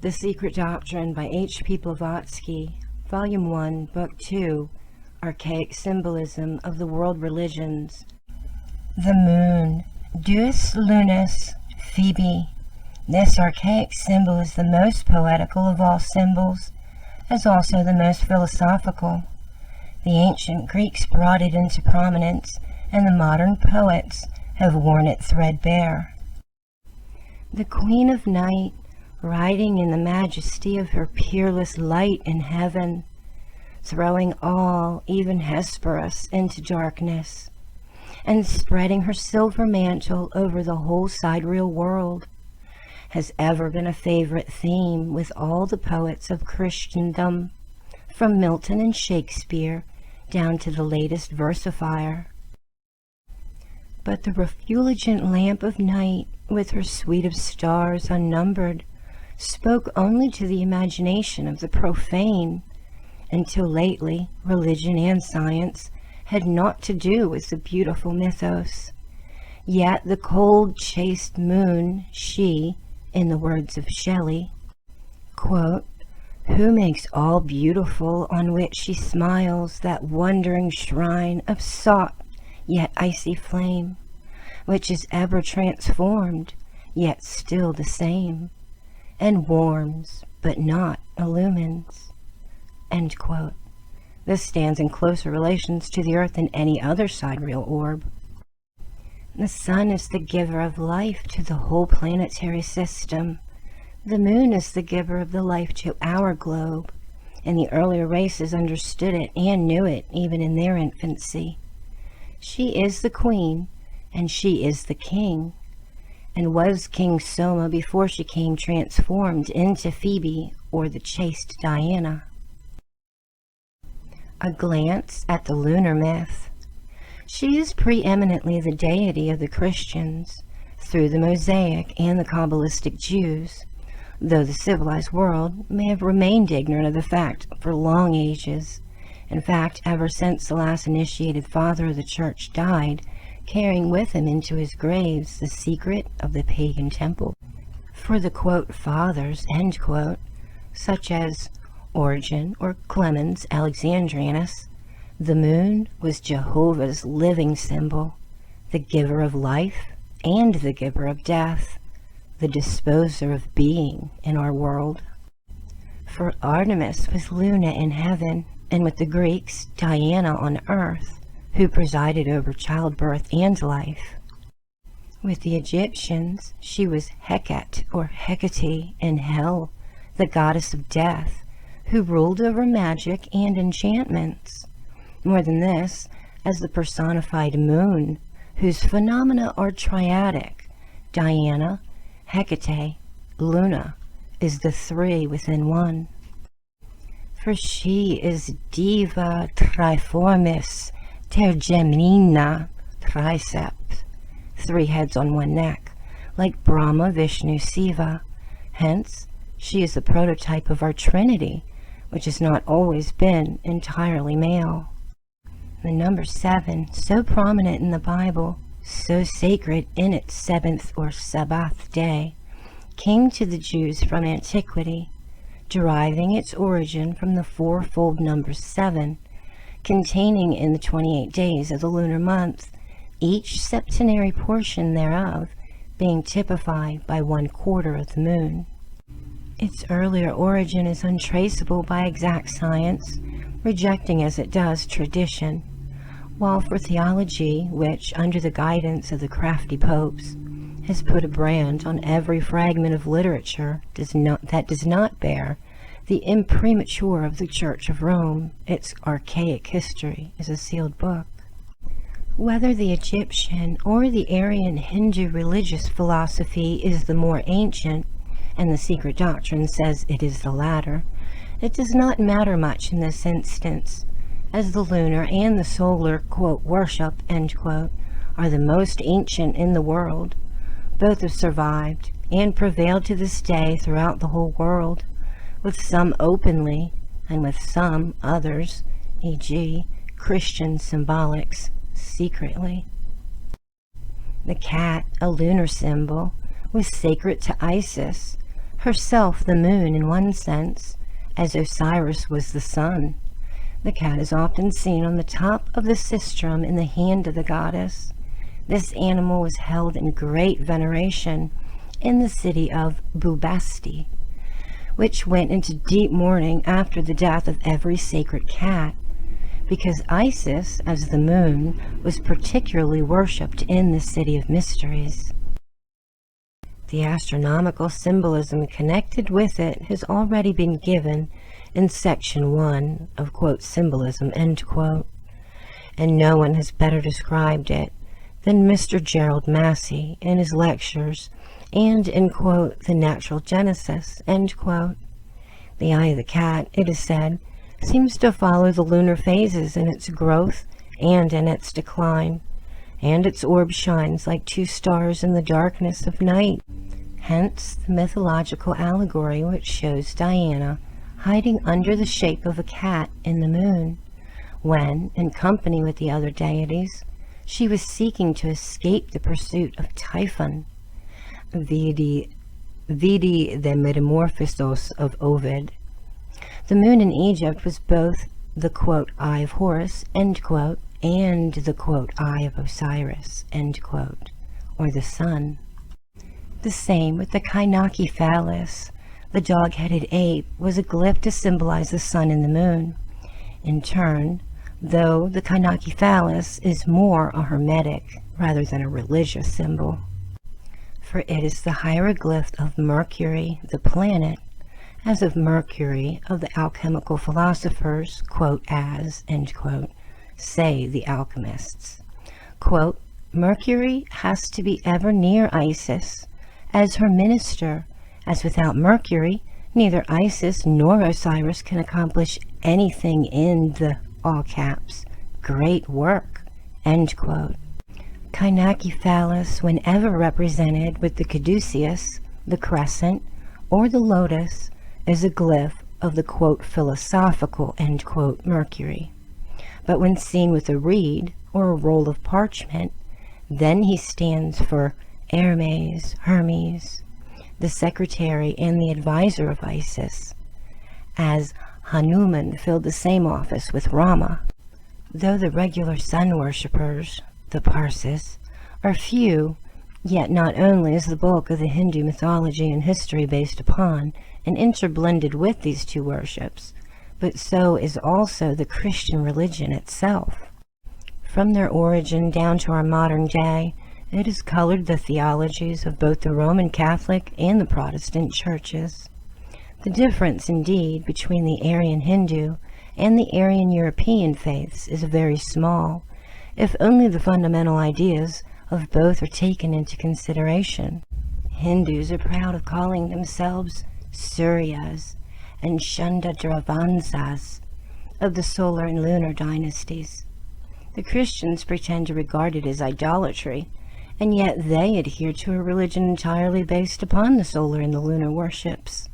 The Secret Doctrine by H.P. Blavatsky, Volume 1, Book 2, Archaic Symbolism of the World Religions. The moon, DEUS, LUNUS, Pheobe. This archaic symbol is the most poetical of all symbols, as also the most philosophical. The ancient Greeks brought it into prominence, and the modern poets have worn it threadbare. The Queen of Night, riding in the majesty of her peerless light in heaven, throwing all, even Hesperus, into darkness, and spreading her silver mantle over the whole sidereal world, has ever been a favorite theme with all the poets of Christendom, from Milton and Shakespeare down to the latest versifier. But the refulgent lamp of night, with her suite of stars unnumbered, spoke only to the imagination of the profane. Until lately, religion and science had naught to do with the beautiful mythos. Yet the cold, chaste moon, she, in the words of Shelley, quote, "who makes all beautiful on which she smiles, that wondering shrine of sought yet icy flame, which is ever transformed, yet still the same, and warms, but not illumines." End quote. This stands in closer relations to the earth than any other sidereal orb. The sun is the giver of life to the whole planetary system. The moon is the giver of the life to our globe, and the earlier races understood it and knew it even in their infancy. She is the queen, and she is the king, and was King Soma before she came transformed into Phoebe, or the chaste Diana. A glance at the lunar myth. She is preeminently the deity of the Christians, through the Mosaic and the Kabbalistic Jews, though the civilized world may have remained ignorant of the fact for long ages. In fact, ever since the last initiated father of the church died, carrying with him into his graves the secret of the pagan temple. For the, quote, fathers, end quote, such as Origen or Clemens Alexandrinus, the moon was Jehovah's living symbol, the giver of life and the giver of death, the disposer of being in our world. For Artemis was Luna in heaven, and with the Greeks, Diana on earth, who presided over childbirth and life. With the Egyptians, she was Heket or Hecate in hell, the goddess of death, who ruled over magic and enchantments. More than this, as the personified moon, whose phenomena are triadic, Diana, Hecate, Luna, is the three within one. For she is Diva Triformis Tergemina Triceps, three heads on one neck, like Brahma, Vishnu, Siva. Hence, she is the prototype of our Trinity, which has not always been entirely male. The number 7, so prominent in the Bible, so sacred in its seventh or Sabbath day, came to the Jews from antiquity, deriving its origin from the fourfold number 7, containing in the 28 days of the lunar month, each septenary portion thereof being typified by 1/4 of the moon. Its earlier origin is untraceable by exact science, rejecting as it does tradition, while for theology, which, under the guidance of the crafty popes, has put a brand on every fragment of literature that does not bear the imprimatur of the Church of Rome, its archaic history is a sealed book. Whether the Egyptian or the Aryan Hindu religious philosophy is the more ancient, and the Secret Doctrine says it is the latter, it does not matter much in this instance, as the lunar and the solar, quote, worship, end quote, are the most ancient in the world. Both have survived and prevailed to this day throughout the whole world, with some openly and with some others, e.g., Christian symbolics, secretly. The cat, a lunar symbol, was sacred to Isis, herself the moon in one sense, as Osiris was the sun. The cat is often seen on the top of the sistrum in the hand of the goddess. This animal was held in great veneration in the city of Bubasti, which went into deep mourning after the death of every sacred cat, because Isis, as the moon, was particularly worshipped in the city of mysteries. The astronomical symbolism connected with it has already been given in section 1 of, quote, symbolism, end quote, and no one has better described it than Mr. Gerald Massey in his lectures and in, quote, the natural genesis, end quote. The eye of the cat, it is said, seems to follow the lunar phases in its growth and in its decline, and its orb shines like two stars in the darkness of night. Hence the mythological allegory which shows Diana hiding under the shape of a cat in the moon, when, in company with the other deities, she was seeking to escape the pursuit of Typhon. Vidi the Metamorphosis of Ovid. The moon in Egypt was both the, quote, eye of Horus, end quote, and the, quote, eye of Osiris, end quote, or the sun. The same with the Kainaki Phallus. The dog-headed ape was a glyph to symbolize the sun and the moon. In turn, though the Kainaki Phallus is more a hermetic rather than a religious symbol, for it is the hieroglyph of Mercury, the planet, as of Mercury of the alchemical philosophers, quote, as, end quote, say the alchemists. Quote, Mercury has to be ever near Isis as her minister, as without Mercury, neither Isis nor Osiris can accomplish anything in the, all caps, great work, end quote. Kainaki Phallus, whenever represented with the caduceus, the crescent, or the lotus, is a glyph of the, quote, philosophical, end quote, Mercury. But when seen with a reed or a roll of parchment, then he stands for Hermes, the secretary and the advisor of Isis, as Hanuman filled the same office with Rama. Though the regular sun worshippers, the Parsis, are few, yet not only is the bulk of the Hindu mythology and history based upon and interblended with these two worships, but so is also the Christian religion itself. From their origin down to our modern day, it has colored the theologies of both the Roman Catholic and the Protestant churches. The difference, indeed, between the Aryan Hindu and the Aryan European faiths is very small, if only the fundamental ideas of both are taken into consideration. Hindus are proud of calling themselves Suryas and Shandadravamsas of the solar and lunar dynasties. The Christians pretend to regard it as idolatry, and yet they adhere to a religion entirely based upon the solar and the lunar worships.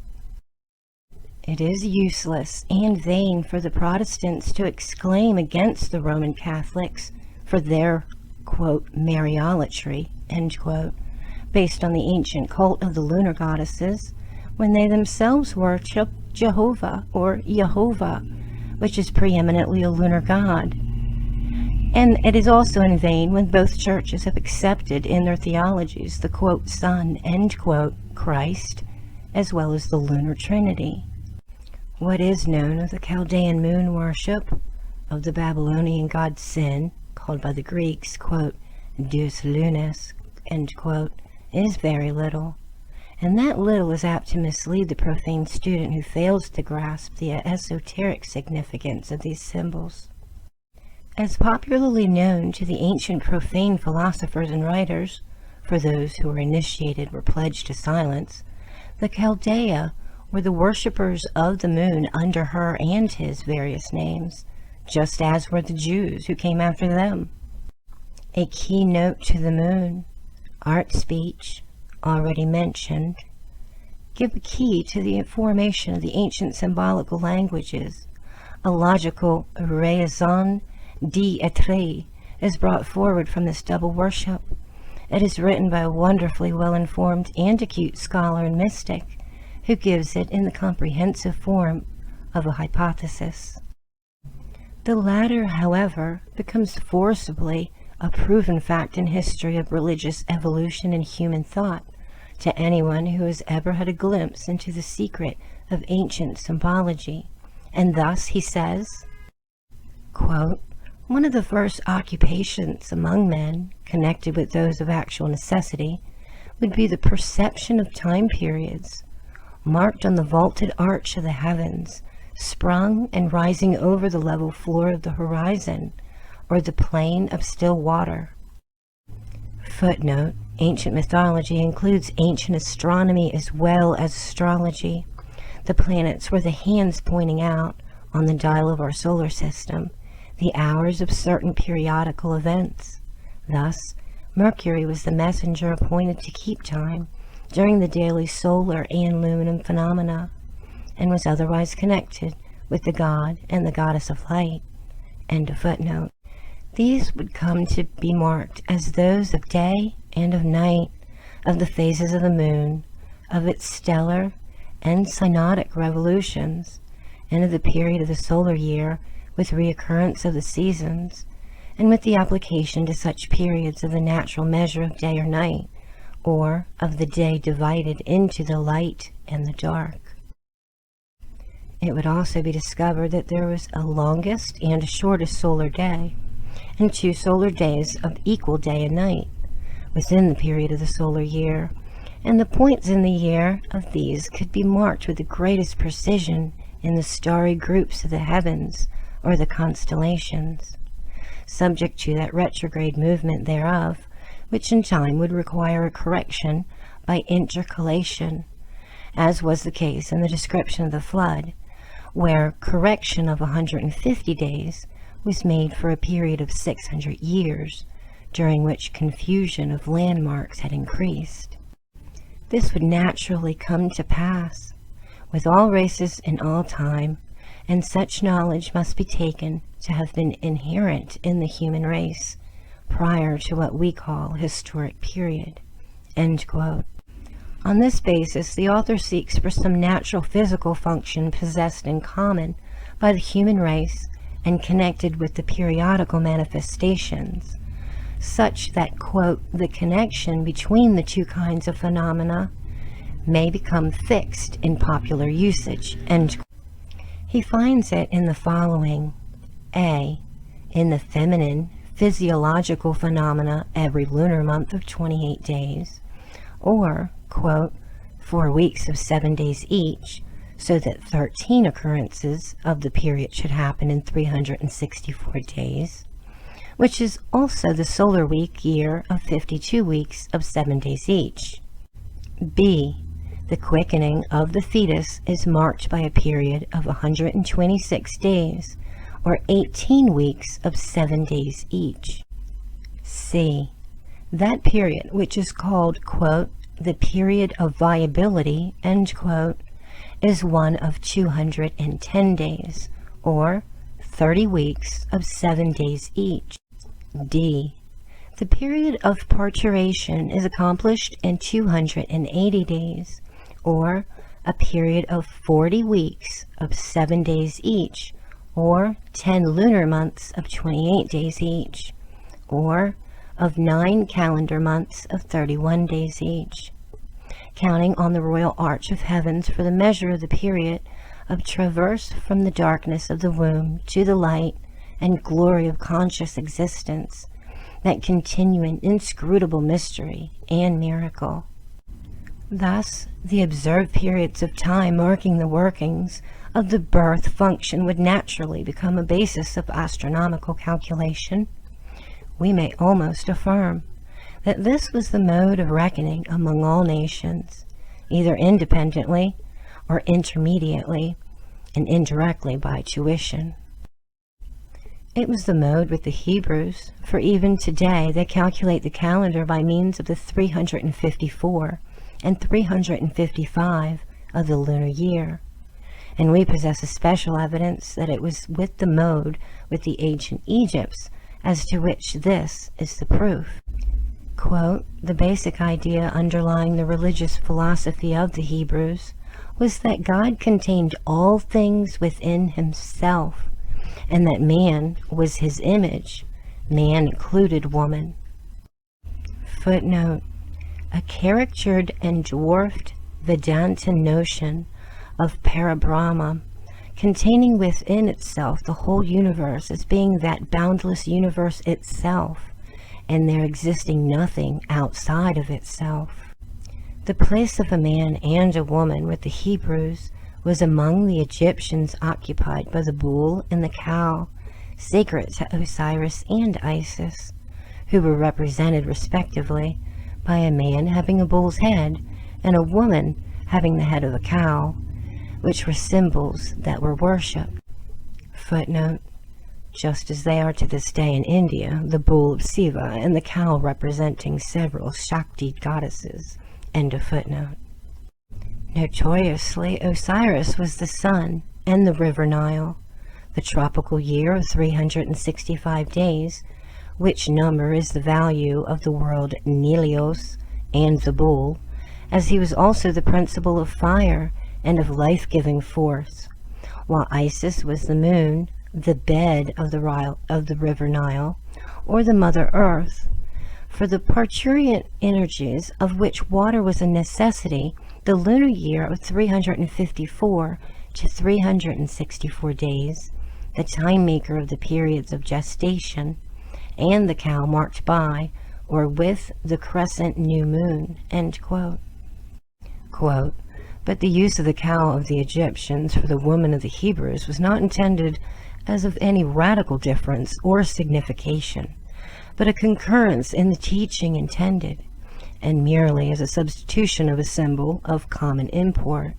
It is useless and vain for the Protestants to exclaim against the Roman Catholics for their, quote, Mariolatry, end quote, based on the ancient cult of the lunar goddesses, when they themselves worship Jehovah or Yehovah, which is preeminently a lunar god. And it is also in vain when both churches have accepted in their theologies the, quote, Son, end quote, Christ, as well as the lunar trinity. What is known of the Chaldean moon worship, of the Babylonian god Sin, called by the Greeks, quote, DEUS LUNUS, end quote, is very little, and that little is apt to mislead the profane student who fails to grasp the esoteric significance of these symbols. As popularly known to the ancient profane philosophers and writers, for those who were initiated were pledged to silence, the Chaldea were the worshippers of the moon under her and his various names, just as were the Jews who came after them. A keynote to the moon, art speech, already mentioned, give a key to the formation of the ancient symbolical languages. A logical raison d'etre is brought forward from this double worship. It is written by a wonderfully well-informed and acute scholar and mystic, who gives it in the comprehensive form of a hypothesis. The latter, however, becomes forcibly a proven fact in history of religious evolution and human thought to anyone who has ever had a glimpse into the secret of ancient symbology. And thus, he says, quote, "One of the first occupations among men, connected with those of actual necessity, would be the perception of time periods, marked on the vaulted arch of the heavens, sprung and rising over the level floor of the horizon, or the plain of still water." Footnote: ancient mythology includes ancient astronomy as well as astrology. The planets were the hands pointing out, on the dial of our solar system, the hours of certain periodical events. Thus, Mercury was the messenger appointed to keep time during the daily solar and luminous phenomena, and was otherwise connected with the god and the goddess of light. End of footnote. These would come to be marked as those of day and of night, of the phases of the moon, of its stellar and synodic revolutions, and of the period of the solar year with reoccurrence of the seasons, and with the application to such periods of the natural measure of day or night, or of the day divided into the light and the dark. It would also be discovered that there was a longest and a shortest solar day, and 2 solar days of equal day and night within the period of the solar year, and the points in the year of these could be marked with the greatest precision in the starry groups of the heavens or the constellations, subject to that retrograde movement thereof, which in time would require a correction by intercalation, as was the case in the description of the flood, where correction of 150 days was made for a period of 600 years, during which confusion of landmarks had increased. This would naturally come to pass with all races in all time, and such knowledge must be taken to have been inherent in the human race prior to what we call historic period." End quote. On this basis, the author seeks for some natural physical function possessed in common by the human race and connected with the periodical manifestations, such that, quote, "the connection between the 2 kinds of phenomena may become fixed in popular usage." End quote. He finds it in the following: A. In the feminine physiological phenomena every lunar month of 28 days, or, quote, 4 weeks of 7 days each, so that 13 occurrences of the period should happen in 364 days, which is also the solar week year of 52 weeks of 7 days each. B. The quickening of the fetus is marked by a period of 126 days, or 18 weeks of 7 days each. C. That period, which is called, quote, "the period of viability," end quote, is one of 210 days, or 30 weeks of 7 days each. D. The period of parturition is accomplished in 280 days, or a period of 40 weeks of 7 days each, or 10 lunar months of 28 days each, or of 9 calendar months of 31 days each, counting on the royal arch of heavens for the measure of the period of traverse from the darkness of the womb to the light and glory of conscious existence, that continuing inscrutable mystery and miracle. Thus, the observed periods of time marking the workings of the birth function would naturally become a basis of astronomical calculation. We may almost affirm that this was the mode of reckoning among all nations, either independently or intermediately and indirectly by tuition. It was the mode with the Hebrews, for even today they calculate the calendar by means of the 354 and 355 of the lunar year, and we possess a special evidence that it was with the mode with the ancient Egypts, as to which this is the proof. Quote, "The basic idea underlying the religious philosophy of the Hebrews was that God contained all things within himself, and that man was his image. Man included woman. Footnote: a caricatured and dwarfed Vedanta notion of Parabrahma, containing within itself the whole universe as being that boundless universe itself, and there existing nothing outside of itself. The place of a man and a woman with the Hebrews was among the Egyptians occupied by the bull and the cow, sacred to Osiris and Isis, who were represented respectively by a man having a bull's head and a woman having the head of a cow, which were symbols that were worshipped. Footnote: just as they are to this day in India, the bull of Siva and the cow representing several Shakti goddesses. End of footnote. Notoriously, Osiris was the sun and the river Nile, the tropical year of 365 days, which number is the value of the word Nelios, and the bull, as he was also the principle of fire and of life-giving force, while Isis was the moon, the bed of the river Nile, or the Mother Earth. For the parturient energies of which water was a necessity, the lunar year of 354 to 364 days, the time maker of the periods of gestation, and the cow marked by or with the crescent new moon. End quote. Quote: but the use of the cow of the Egyptians for the woman of the Hebrews was not intended as of any radical difference or signification, but a concurrence in the teaching intended, and merely as a substitution of a symbol of common import,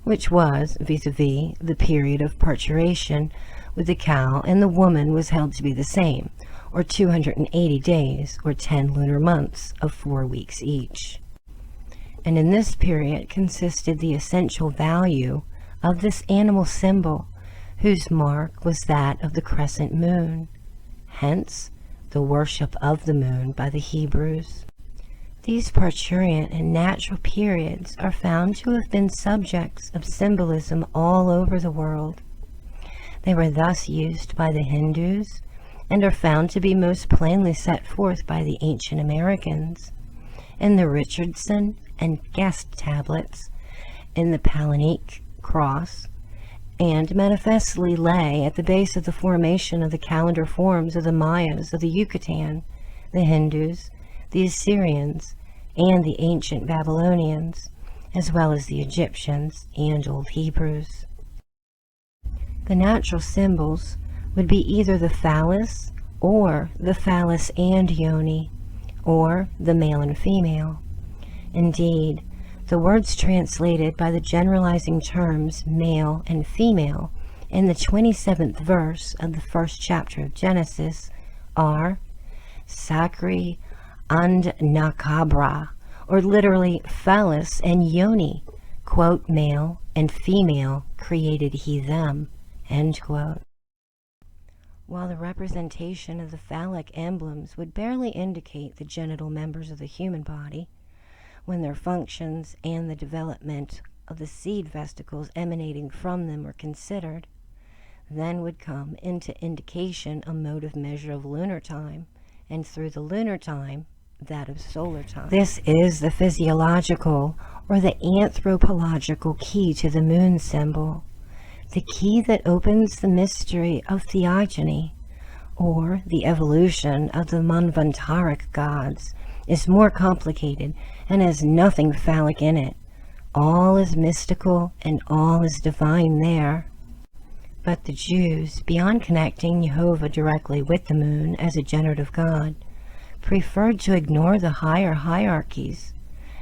which was, vis-a-vis, the period of parturition with the cow and the woman was held to be the same, or 280 days, or 10 lunar months of 4 weeks each. And in this period consisted the essential value of this animal symbol, whose mark was that of the crescent moon, hence the worship of the moon by the Hebrews. These parturient and natural periods are found to have been subjects of symbolism all over the world. They were thus used by the Hindus, and are found to be most plainly set forth by the ancient Americans in the Richardson and Guest tablets, in the Palanique cross, and manifestly lay at the base of the formation of the calendar forms of the Mayas of the Yucatan, the Hindus, the Assyrians, and the ancient Babylonians, as well as the Egyptians and Old Hebrews. The natural symbols would be either the phallus, or the phallus and yoni, or the male and female. Indeed, the words translated by the generalizing terms male and female in the 27th verse of the 1st chapter of Genesis are Sakri and Nakabra, or literally phallus and yoni, quote, male and female created he them, end quote. While the representation of the phallic emblems would barely indicate the genital members of the human body, when their functions and the development of the seed vesicles emanating from them were considered, then would come into indication a motive measure of lunar time, and through the lunar time, that of solar time. This is the physiological or the anthropological key to the moon symbol, the key that opens the mystery of theogony, or the evolution of the Manvantaric gods, is more complicated and has nothing phallic in it. All is mystical and all is divine there. But the Jews, beyond connecting Jehovah directly with the moon as a generative god, preferred to ignore the higher hierarchies,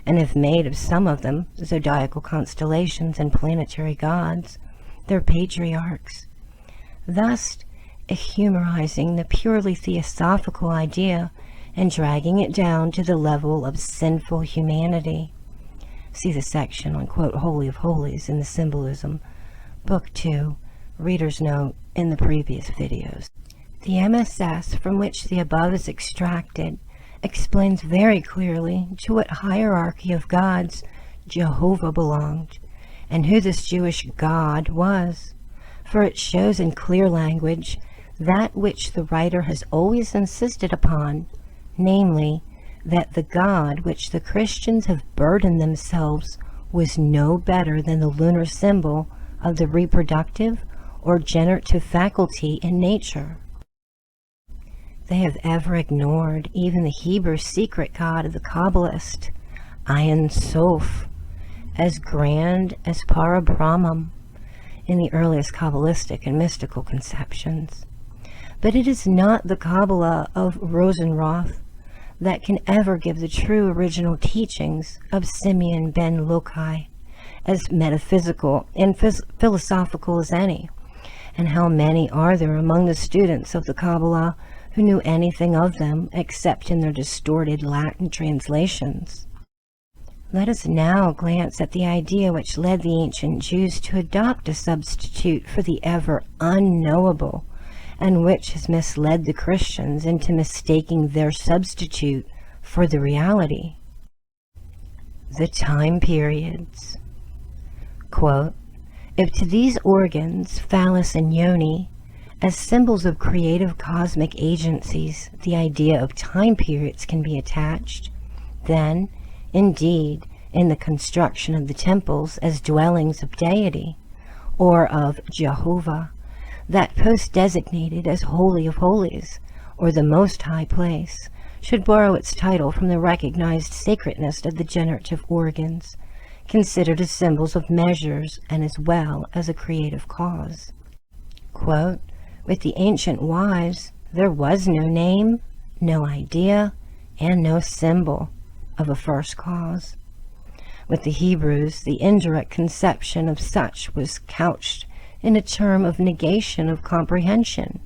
and have made of some of them, zodiacal constellations and planetary gods, their patriarchs, thus ehumerizing the purely theosophical idea and dragging it down to the level of sinful humanity. See the section on, quote, Holy of Holies in the Symbolism, Book 2, Reader's Note in the previous videos. The MSS from which the above is extracted explains very clearly to what hierarchy of gods Jehovah belonged, and who this Jewish God was, for it shows in clear language that which the writer has always insisted upon, namely, that the God which the Christians have burdened themselves was no better than the lunar symbol of the reproductive or generative faculty in nature. They have ever ignored even the Hebrew secret God of the Kabbalist, Ein Sof, as grand as Parabrahman in the earliest Kabbalistic and mystical conceptions. But it is not the Kabbalah of Rosenroth that can ever give the true original teachings of Simeon ben Lokai as metaphysical and philosophical as any. And how many are there among the students of the Kabbalah who knew anything of them except in their distorted Latin translations? Let us now glance at the idea which led the ancient Jews to adopt a substitute for the ever unknowable, and which has misled the Christians into mistaking their substitute for the reality. The time periods. Quote, if to these organs, Phallus and Yoni, as symbols of creative cosmic agencies, the idea of time periods can be attached, then, indeed, in the construction of the temples as dwellings of deity, or of Jehovah, that post designated as Holy of Holies, or the Most High Place, should borrow its title from the recognized sacredness of the generative organs, considered as symbols of measures and as well as a creative cause. Quote, with the ancient wise, there was no name, no idea, and no symbol of a first cause. With the Hebrews, the indirect conception of such was couched in a term of negation of comprehension,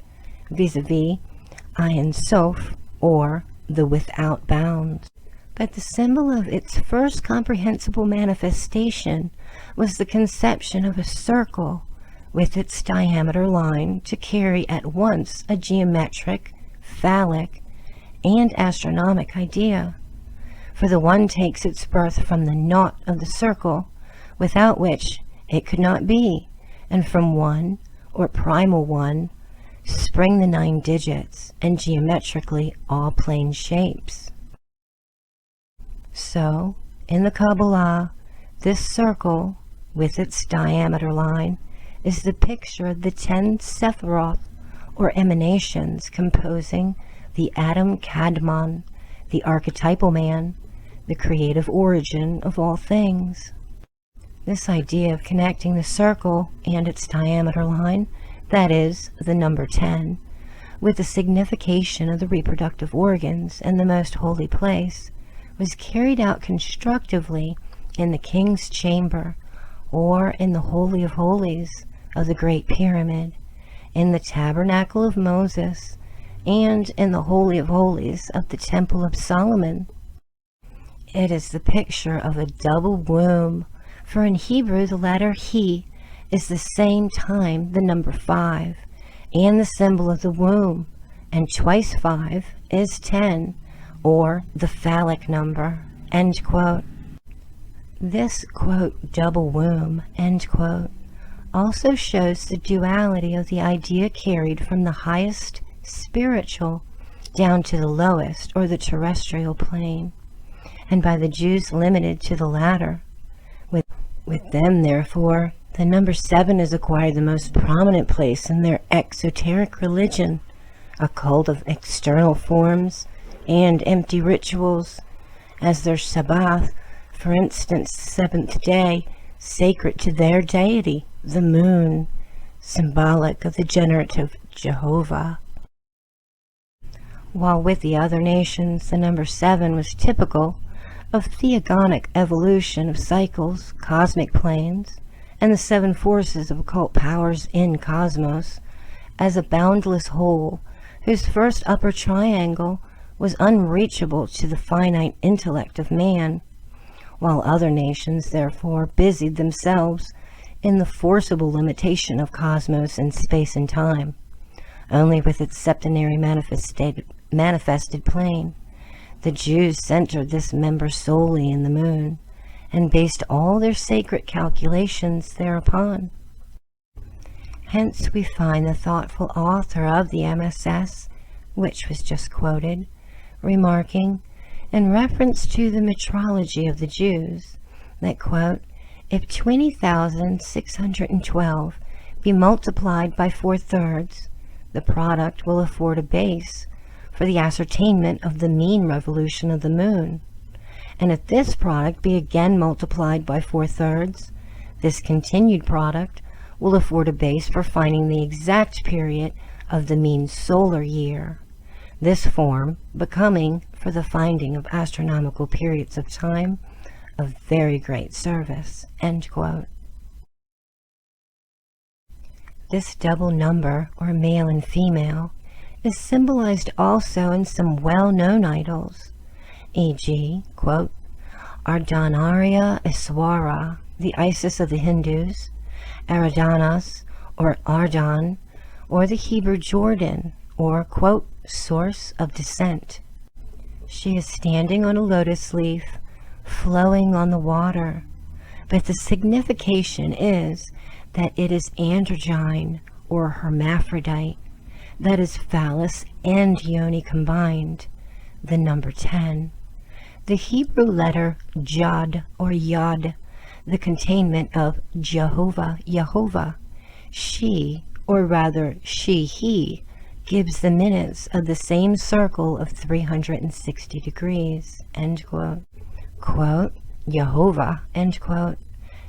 vis-a-vis Ein Sof, or the without bounds. But the symbol of its first comprehensible manifestation was the conception of a circle with its diameter line to carry at once a geometric, phallic, and astronomic idea. For the one takes its birth from the knot of the circle, without which it could not be, and from one, or primal one, spring the 9 digits, and geometrically all plane shapes. So, in the Kabbalah, this circle, with its diameter line, is the picture of the 10 Sephiroth, or emanations, composing the Adam Kadmon, the archetypal man, the creative origin of all things. This idea of connecting the circle and its diameter line, that is, the number 10, with the signification of the reproductive organs and the most holy place, was carried out constructively in the king's chamber, or in the Holy of Holies of the Great Pyramid, in the Tabernacle of Moses, and in the Holy of Holies of the Temple of Solomon. It is the picture of a double womb, for in Hebrew the letter He is the same time the number 5, and the symbol of the womb, and twice 5 is 10, or the phallic number, end quote. This, quote, double womb, end quote, also shows the duality of the idea carried from the highest spiritual down to the lowest, or the terrestrial plane, and by the Jews limited to the latter. With them, therefore, the number 7 has acquired the most prominent place in their exoteric religion, a cult of external forms and empty rituals, as their Sabbath, for instance, the 7th day, sacred to their deity, the moon, symbolic of the generative Jehovah. While with the other nations, the number 7 was typical of theogonic evolution of cycles, cosmic planes, and the 7 forces of occult powers in cosmos, as a boundless whole whose first upper triangle was unreachable to the finite intellect of man, while other nations therefore busied themselves in the forcible limitation of cosmos in space and time, only with its septenary manifested plane. The Jews centered this member solely in the moon, and based all their sacred calculations thereupon. Hence we find the thoughtful author of the MSS, which was just quoted, remarking, in reference to the metrology of the Jews, that, quote, if 20,612 be multiplied by 4/3, the product will afford a base for the ascertainment of the mean revolution of the moon. And if this product be again multiplied by 4/3, this continued product will afford a base for finding the exact period of the mean solar year, this form becoming, for the finding of astronomical periods of time, of very great service. End quote. This double number, or male and female, is symbolized also in some well-known idols, e.g., quote, Ardhanarya Iswara, the Isis of the Hindus, Aradanas, or Ardan, or the Hebrew Jordan, or, quote, source of descent. She is standing on a lotus leaf, flowing on the water, but the signification is that it is androgyne, or hermaphrodite, that is phallus and yoni combined, the number 10. The Hebrew letter Jod, or Yod, the containment of Jehovah, Yehovah. She, or rather he, gives the minutes of the same circle of 360 degrees, end quote. Quote, Jehovah, end quote.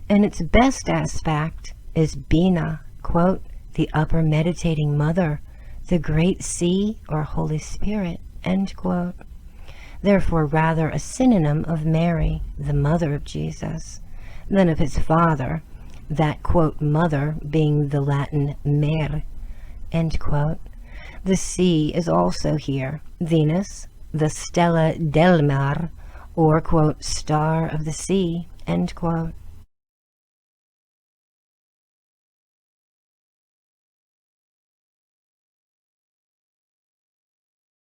And its best aspect is Bina, quote, the upper meditating mother, the great sea, or Holy Spirit, end quote. Therefore rather a synonym of Mary, the mother of Jesus, than of his father, that, quote, mother being the Latin mer, end quote. The sea is also here, Venus, the Stella del Mar, or, quote, star of the sea, end quote.